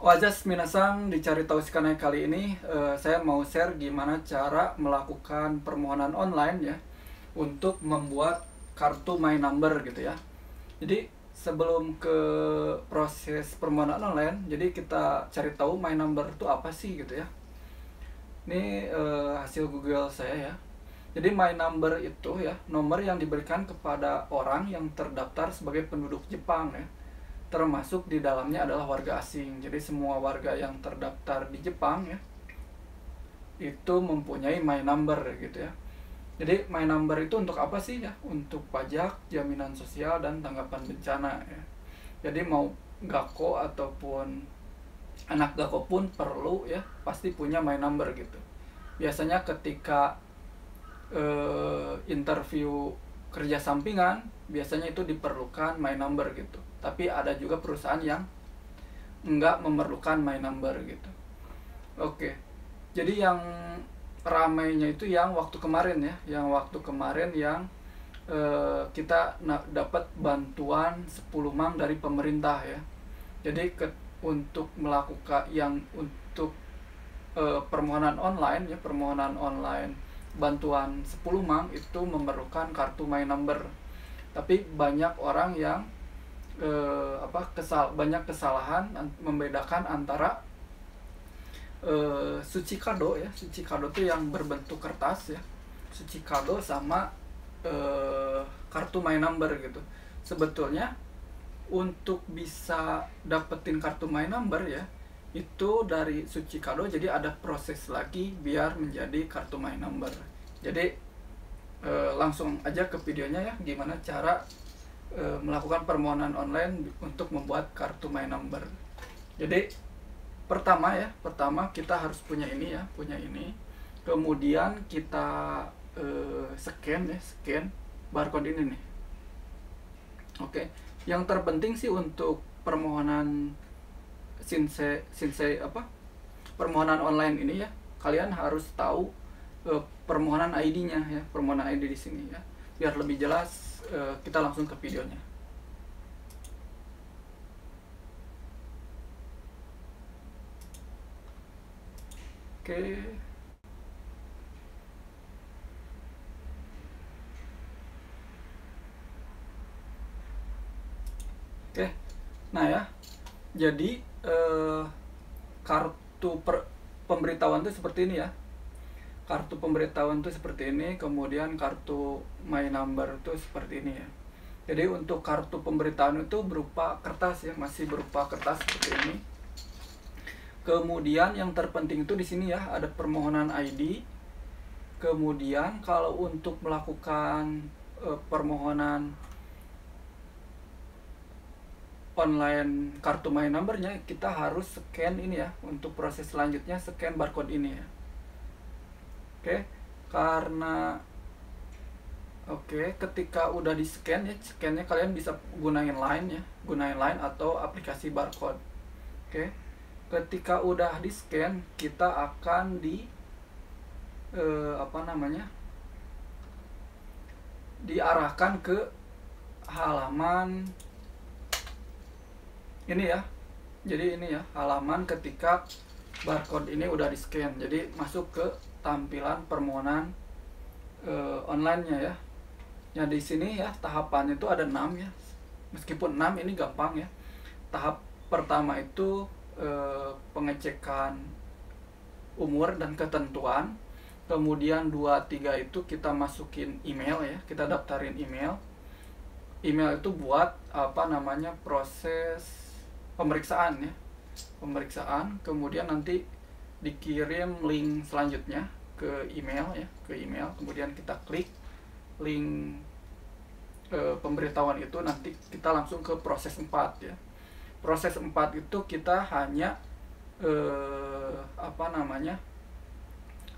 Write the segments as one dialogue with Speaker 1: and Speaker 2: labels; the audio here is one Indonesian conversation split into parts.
Speaker 1: Wajas minasang, dicari tahu sekarang kali ini saya mau share gimana cara melakukan permohonan online ya untuk membuat kartu My Number gitu ya. Jadi sebelum ke proses permohonan online, jadi kita cari tahu My Number itu apa sih gitu ya. Ini hasil Google saya ya. Jadi My Number itu ya nomor yang diberikan kepada orang yang terdaftar sebagai penduduk Jepang ya, termasuk di dalamnya adalah warga asing. Jadi semua warga yang terdaftar di Jepang ya itu mempunyai My Number gitu ya. Jadi My Number itu untuk apa sih ya? Untuk pajak, jaminan sosial, dan tanggapan bencana ya. Jadi mau Gako ataupun anak Gako pun perlu ya, pasti punya My Number gitu. Biasanya ketika interview kerja sampingan, biasanya itu diperlukan My Number gitu. Tapi ada juga perusahaan yang enggak memerlukan My Number gitu. Oke, jadi yang ramainya itu yang waktu kemarin ya, yang kita dapat bantuan 10 mam dari pemerintah ya. Jadi untuk melakukan yang untuk permohonan online ya, permohonan online bantuan 10 mam itu memerlukan kartu My Number. Tapi banyak orang yang banyak kesalahan membedakan antara suci kado ya. Suci kado itu yang berbentuk kertas ya, suci kado sama kartu My Number gitu. Sebetulnya untuk bisa dapetin kartu My Number ya, itu dari suci kado, jadi ada proses lagi biar menjadi kartu My Number. Jadi langsung aja ke videonya ya, gimana cara melakukan permohonan online untuk membuat kartu My Number. Jadi pertama kita harus punya ini ya, kemudian kita scan barcode ini nih. Oke, yang terpenting sih untuk permohonan permohonan online ini ya, kalian harus tahu permohonan ID-nya ya, permohonan ID di sini ya. Biar lebih jelas, kita langsung ke videonya. Oke. Oke. Nah ya, jadi pemberitahuan itu seperti ini ya. Kartu pemberitahuan itu seperti ini, kemudian kartu My Number itu seperti ini ya. Jadi untuk kartu pemberitahuan itu berupa kertas ya, masih berupa kertas seperti ini. Kemudian yang terpenting itu di sini ya, ada permohonan ID. Kemudian kalau untuk melakukan permohonan online kartu My Number-nya, kita harus scan ini ya. Untuk proses selanjutnya scan barcode ini ya. Ketika udah di scan ya, scannya kalian bisa gunain line atau aplikasi barcode. Ketika udah di scan, kita akan diarahkan ke halaman ini ya. Jadi ini ya halaman ketika barcode ini udah di scan. Jadi masuk ke tampilan permohonan online-nya ya. Ya di sini ya tahapannya itu ada 6 ya. Meskipun 6 ini gampang ya. Tahap pertama itu pengecekan umur dan ketentuan. Kemudian 2, 3 itu kita masukin email ya. Kita daftarin email. Email itu buat proses pemeriksaan ya. Kemudian nanti dikirim link selanjutnya ke email ya, kemudian kita klik link pemberitahuan itu, nanti kita langsung ke proses 4 ya. Proses 4 itu kita hanya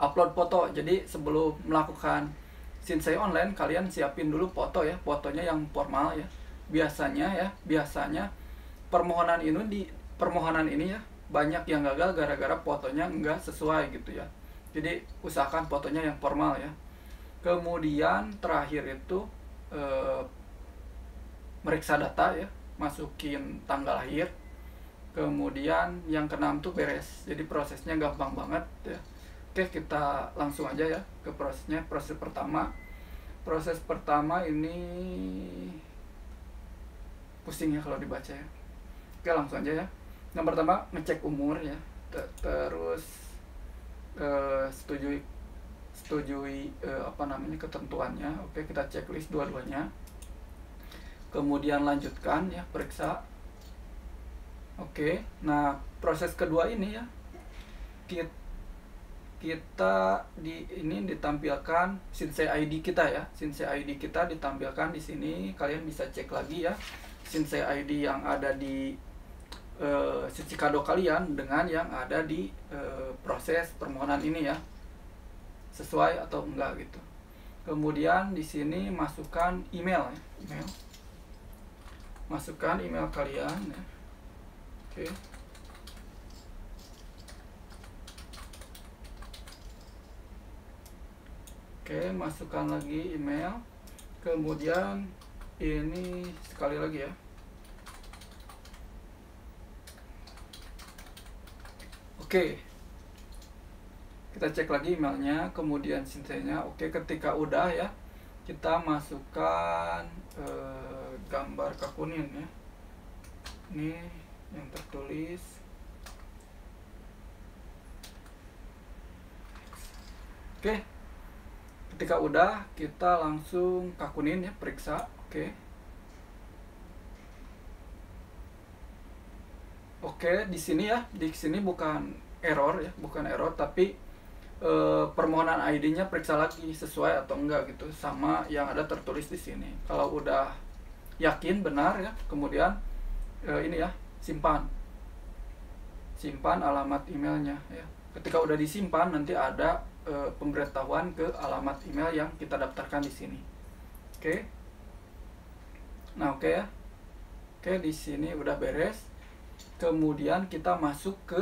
Speaker 1: upload foto. Jadi sebelum melakukan Shinsei online, kalian siapin dulu foto ya, fotonya yang formal ya. Biasanya permohonan ini ya banyak yang gagal gara-gara fotonya enggak sesuai gitu ya. Jadi usahakan fotonya yang formal ya. Kemudian terakhir itu meriksa data ya, masukin tanggal lahir, Kemudian yang keenam tuh beres. Jadi prosesnya gampang banget ya. Oke, kita langsung aja ya ke prosesnya. Proses pertama ini pusing ya kalau dibaca ya. Oke, langsung aja ya. Yang pertama ngecek umur ya. Terus setujui ketentuannya. Oke, kita checklist dua-duanya. Kemudian lanjutkan ya, periksa. Oke, nah proses kedua ini ya, kita ini ditampilkan Shinsei ID kita ya. Shinsei ID kita ditampilkan di sini. Kalian bisa cek lagi ya Shinsei ID yang ada di Shichikado kalian dengan yang ada di proses permohonan ini ya, sesuai atau enggak gitu. Kemudian di sini masukkan email ya, masukkan email kalian ya. Oke. Oke, masukkan lagi email. Kemudian ini sekali lagi ya. Oke. Kita cek lagi emailnya, kemudian Shinsei-nya. Oke, ketika udah ya, kita masukkan gambar Kakunin ya. Ini yang tertulis. Oke. Ketika udah, kita langsung Kakunin ya, periksa. Oke. Oke, di sini ya, di sini bukan error ya, bukan error, tapi permohonan ID-nya periksa lagi sesuai atau enggak gitu, sama yang ada tertulis di sini. Kalau udah yakin benar ya, kemudian ini ya, simpan alamat emailnya ya. Ketika udah disimpan, nanti ada pemberitahuan ke alamat email yang kita daftarkan di sini. Oke. Nah, oke ya. Oke, di sini udah beres. Kemudian kita masuk ke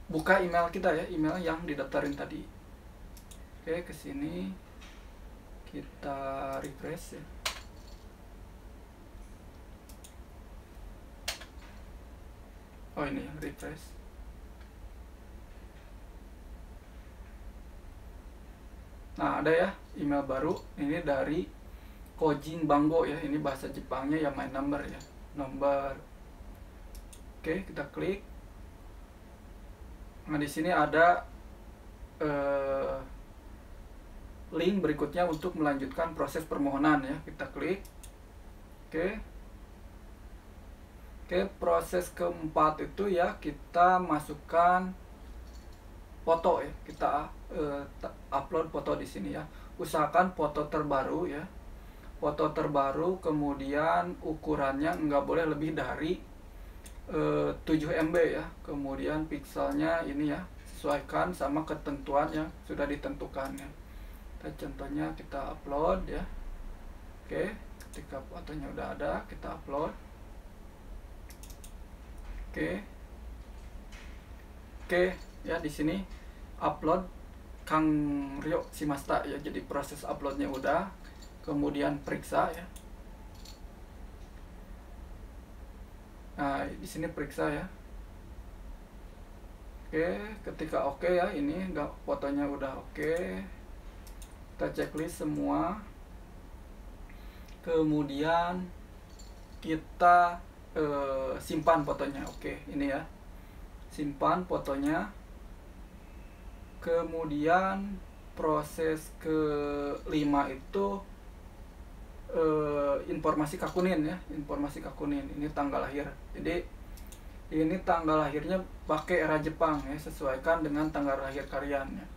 Speaker 1: buka email kita ya, email yang didaftarin tadi. Oke, ke sini kita refresh ya. Oh, ini ya, refresh. Nah, ada ya email baru. Ini dari Kojin Bango ya. Ini bahasa Jepangnya ya, my number ya. Nomor. Oke, kita klik. Nah, di sini ada link berikutnya untuk melanjutkan proses permohonan ya. Kita klik. Oke. Oke, proses keempat itu ya, kita masukkan foto ya. Kita upload foto di sini ya. Usahakan foto terbaru ya. Foto terbaru, kemudian ukurannya nggak boleh lebih dari 7 MB ya. Kemudian pixelnya ini ya, sesuaikan sama ketentuan yang sudah ditentukan ya. Contohnya kita upload ya. Oke, ketika fotonya udah ada, kita upload. Oke ya, di sini upload Kang Ryo Shimashita ya. Jadi proses uploadnya udah, kemudian periksa ya. Nah, di sini periksa ya. Oke, ketika oke ya, ini fotonya udah oke. Kita checklist semua. Kemudian kita simpan fotonya. Oke, ini ya. Simpan fotonya. Kemudian proses kelima itu informasi Kakunin ya, informasi Kakunin. Ini tanggal lahir. Jadi ini tanggal lahirnya pakai era Jepang ya, sesuaikan dengan tanggal lahir kalian ya.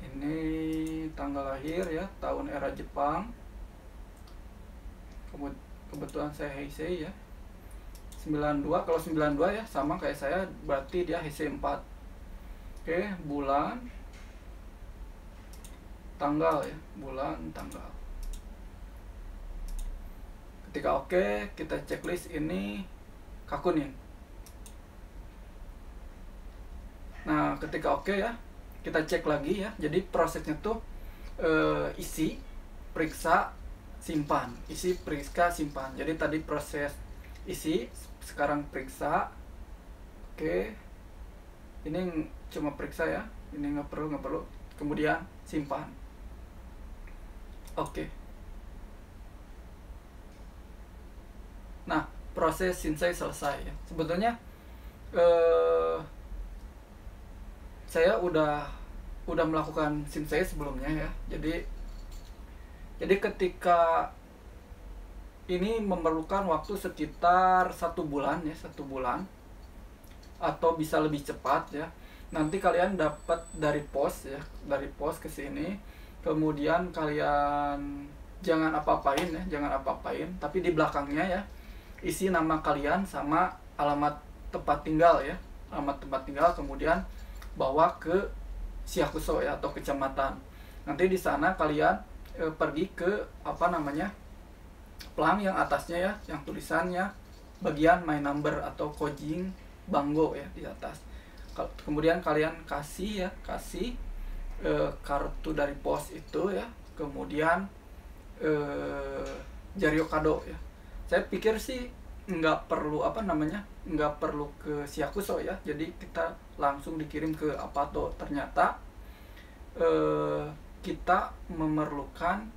Speaker 1: Ini tanggal lahir ya, tahun era Jepang. Kebetulan saya Heisei ya, 92. Kalau 92 ya sama kayak saya, berarti dia Heisei 4. Oke, bulan, tanggal ya, bulan, tanggal. Ketika oke, kita checklist ini Kakunin. Nah, ketika oke ya, kita cek lagi ya. Jadi prosesnya tuh isi, periksa, simpan. Isi, periksa, simpan. Jadi tadi proses isi. Sekarang periksa. Oke, ini cuma periksa ya, ini nggak perlu. Kemudian simpan. Oke. Nah, proses Shinsei selesai ya. Sebetulnya saya udah melakukan Shinsei sebelumnya ya. Jadi ketika ini memerlukan waktu sekitar 1 bulan ya, 1 bulan atau bisa lebih cepat ya. Nanti kalian dapat dari pos ya, dari pos ke sini. Kemudian kalian jangan apa-apain ya, tapi di belakangnya ya isi nama kalian sama alamat tempat tinggal ya, kemudian bawa ke Shihakuso ya, atau kecamatan. Nanti di sana kalian pergi ke plang yang atasnya ya, yang tulisannya bagian my number atau Kojing Bango ya di atas. Kemudian kalian kasih kartu dari pos itu ya, kemudian Jaryo Kado ya. Saya pikir sih nggak perlu ke Shihakuso ya, jadi kita langsung dikirim ke Apato. Ternyata kita memerlukan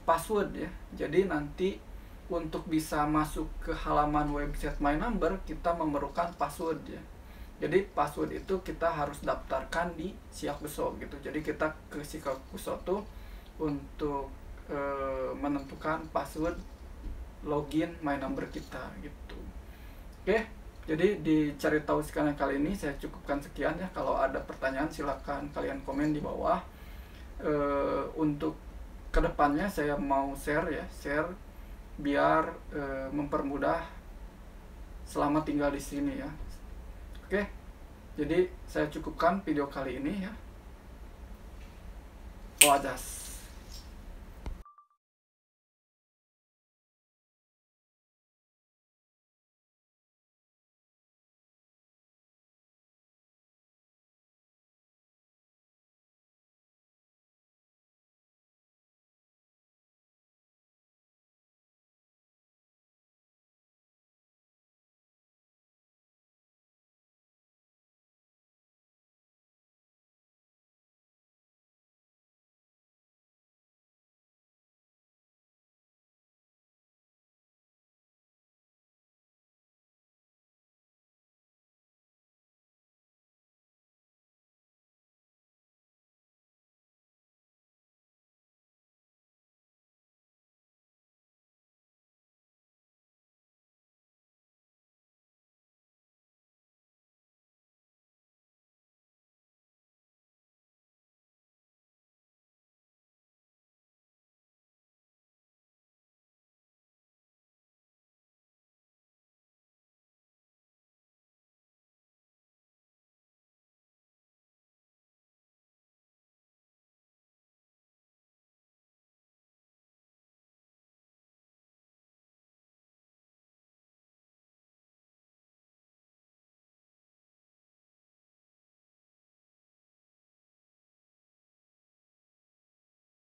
Speaker 1: password ya. Jadi nanti untuk bisa masuk ke halaman website My Number kita memerlukan password ya. Jadi password itu kita harus daftarkan di Shihakuso gitu. Jadi kita ke Shihakuso tuh untuk menentukan password login My Number kita gitu. Oke, jadi di Cari Tahu Sekarang kali ini saya cukupkan sekian ya. Kalau ada pertanyaan silakan kalian komen di bawah. Untuk kedepannya saya mau share biar mempermudah selama tinggal di sini ya. Oke, jadi saya cukupkan video kali ini ya. Wajas.